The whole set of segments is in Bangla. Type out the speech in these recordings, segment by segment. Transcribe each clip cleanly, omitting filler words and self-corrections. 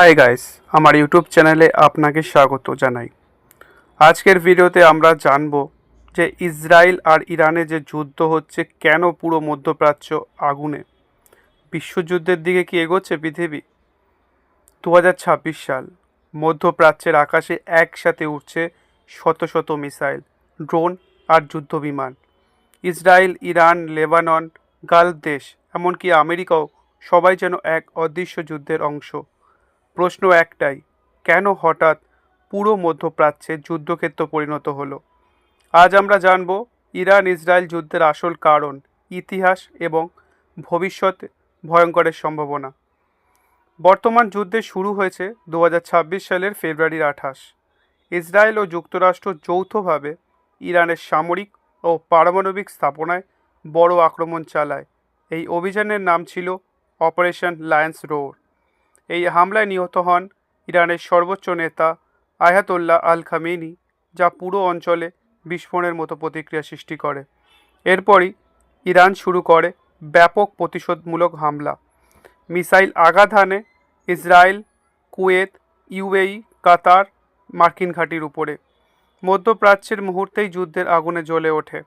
হাই গাইস, আমার ইউটিউব চ্যানেলে আপনাকে স্বাগত জানাই। আজকের ভিডিওতে আমরা জানব যে ইসরায়েল আর ইরানে যে যুদ্ধ হচ্ছে কেন পুরো মধ্যপ্রাচ্য আগুনে। বিশ্বযুদ্ধের দিকে কি এগোচ্ছে পৃথিবী? 2026 সাল, মধ্যপ্রাচ্যের আকাশে একসাথে উঠছে শত শত মিসাইল, ড্রোন আর যুদ্ধবিমান। ইসরায়েল, ইরান, লেবানন, গালফ দেশ, এমনকি আমেরিকাও সবাই যেন এক অদৃশ্য যুদ্ধের অংশ। প্রশ্ন একটাই, কেন হঠাৎ পুরো মধ্যপ্রাচ্যে যুদ্ধক্ষেত্র পরিণত হলো? আজ আমরা জানব ইরান ইসরায়েল যুদ্ধের আসল কারণ, ইতিহাস এবং ভবিষ্যৎ ভয়ঙ্করের সম্ভাবনা। বর্তমান যুদ্ধে শুরু হয়েছে 2026 সালের ফেব্রুয়ারির 28। ইসরায়েল ও যুক্তরাষ্ট্র যৌথভাবে ইরানের সামরিক ও পারমাণবিক স্থাপনায় বড় আক্রমণ চালায়। এই অভিযানের নাম ছিল অপারেশন লায়ন্স রোর। এই হামলায় নিহত হন ইরানের সর্বোচ্চ নেতা আয়াতোল্লাহ আল খামেনি, যা পুরো অঞ্চলে বিস্ফোরণের মতো প্রতিক্রিয়া সৃষ্টি করে। এরপরই ইরান শুরু করে ব্যাপক প্রতিশোধমূলক হামলা। মিসাইল আঘাত হানে ইসরায়েল, কুয়েত, ইউএই, কাতার, মার্কিন ঘাঁটির উপরে। মধ্যপ্রাচ্যের মুহূর্তেই যুদ্ধের আগুনে জ্বলে ওঠে।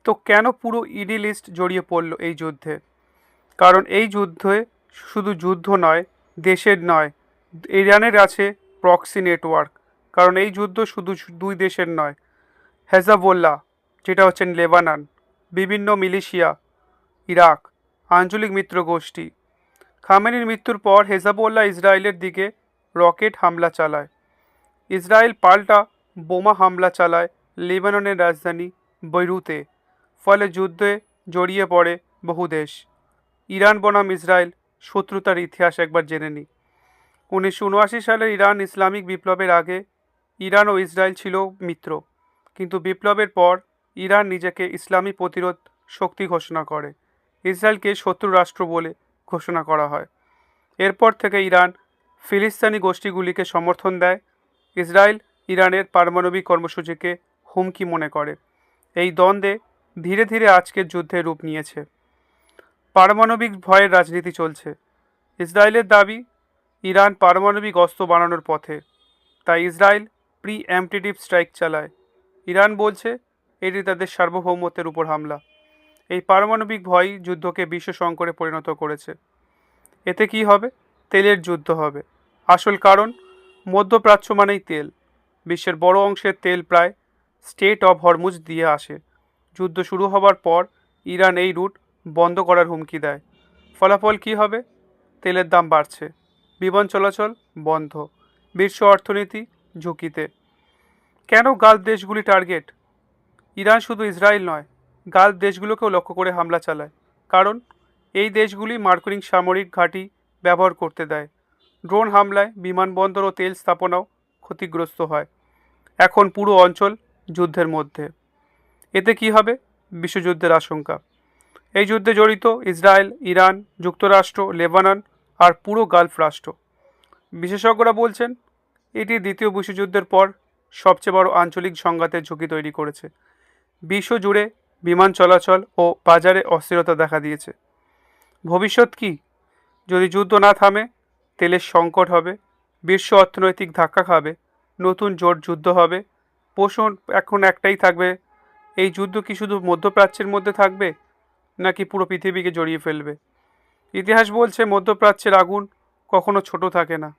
তো কেন পুরো মিডল ইস্ট জড়িয়ে পড়ল এই যুদ্ধে? কারণ এই যুদ্ধে শুধু যুদ্ধ নয়, দেশের নয়, ইরানের আছে প্রক্সি নেটওয়ার্ক। কারণ এই যুদ্ধ শুধু দুই দেশের নয়, হেজাবোল্লাহ যেটা হচ্ছেন লেবানন, বিভিন্ন মিলিশিয়া, ইরাক, আঞ্চলিক মিত্র গোষ্ঠী। খামেনির মৃত্যুর পর হেজাবোল্লাহ ইসরায়েলের দিকে রকেট হামলা চালায়। ইসরায়েল পাল্টা বোমা হামলা চালায় লেবাননের রাজধানী বৈরুতে। ফলে যুদ্ধে জড়িয়ে পড়ে বহু দেশ। ইরান বনাম ইসরায়েল শত্রুতার ইতিহাস একবার জেনে নিই। 1979 সালের ইরান ইসলামিক বিপ্লবের আগে ইরান ও ইসরায়েল ছিল মিত্র, কিন্তু বিপ্লবের পর ইরান নিজেকে ইসলামী প্রতিরোধ শক্তি ঘোষণা করে। ইসরায়েলকে শত্রু রাষ্ট্র বলে ঘোষণা করা হয়। এরপর থেকে ইরান ফিলিস্তিনি গোষ্ঠীগুলিকে সমর্থন দেয়। ইসরায়েল ইরানের পারমাণবিক কর্মসূচিকে হুমকি মনে করে। এই দ্বন্দ্বে ধীরে ধীরে আজকের যুদ্ধের রূপ নিয়েছে। পারমাণবিক ভয়ের রাজনীতি চলছে। ইসরায়েলের দাবি ইরান পারমাণবিক অস্ত্র বানানোর পথে, তাই ইসরায়েল প্রিএম্পটিভ স্ট্রাইক চালায়। ইরান বলছে এটি তাদের সার্বভৌমত্বের উপর হামলা। এই পারমাণবিক ভয় যুদ্ধকে বিশ্ব সংকটে পরিণত করেছে। এতে কি হবে? তেলের যুদ্ধ হবে। আসল কারণ, মধ্যপ্রাচ্য মানেই তেল। বিশ্বের বড় অংশের তেল প্রায় স্টেট অফ হরমুজ দিয়ে আসে। যুদ্ধ শুরু হবার পর ইরান এই রুট বন্ধ করার হুমকি দেয়। ফলাফল কী হবে? তেলের দাম বাড়ছে, বিমান চলাচল বন্ধ, বিশ্ব অর্থনীতি ঝুঁকিতে। কেন গালফ দেশগুলি টার্গেট? ইরান শুধু ইসরায়েল নয়, গালফ দেশগুলোকেও লক্ষ্য করে হামলা চালায়। কারণ এই দেশগুলি মার্কিন সামরিক ঘাঁটি ব্যবহার করতে দেয়। ড্রোন হামলায় বিমানবন্দর ও তেল স্থাপনাও ক্ষতিগ্রস্ত হয়। এখন পুরো অঞ্চল যুদ্ধের মধ্যে। এতে কি হবে? বিশ্বযুদ্ধের আশঙ্কা। এই যুদ্ধে জড়িত ইসরায়েল, ইরান, যুক্তরাষ্ট্র, লেবানন আর পুরো গালফ রাষ্ট্র। বিশেষজ্ঞরা বলছেন এটি দ্বিতীয় বিশ্বযুদ্ধের পর সবচেয়ে বড় আঞ্চলিক সংঘাতের ঝুঁকি তৈরি করেছে। বিশ্ব জুড়ে বিমান চলাচল ও বাজারে অস্থিরতা দেখা দিয়েছে। ভবিষ্যৎ কি? যদি যুদ্ধ না থামে, তেলের সংকট হবে, বিশ্ব অর্থনৈতিক ধাক্কা খাবে, নতুন জোট যুদ্ধ হবে। প্রশ্ন এখন একটাই থাকবে, এই যুদ্ধ কি শুধু মধ্যপ্রাচ্যের মধ্যে থাকবে, নাকি পুরো পৃথিবীকে জড়িয়ে ফেলবে? ইতিহাস বলছে মধ্যপ্রাচ্যের আগুন কখনো ছোট থাকে না।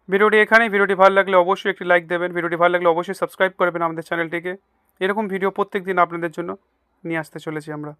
ভিডিওটি এখানেই। ভিডিওটি ভালো লাগলে অবশ্যই একটি লাইক দেবেন। ভিডিওটি ভালো লাগলে অবশ্যই সাবস্ক্রাইব করবেন আমাদের চ্যানেলটিকে। এরকম ভিডিও প্রত্যেক দিন আপনাদের জন্য নিয়ে আসতে চলেছি আমরা।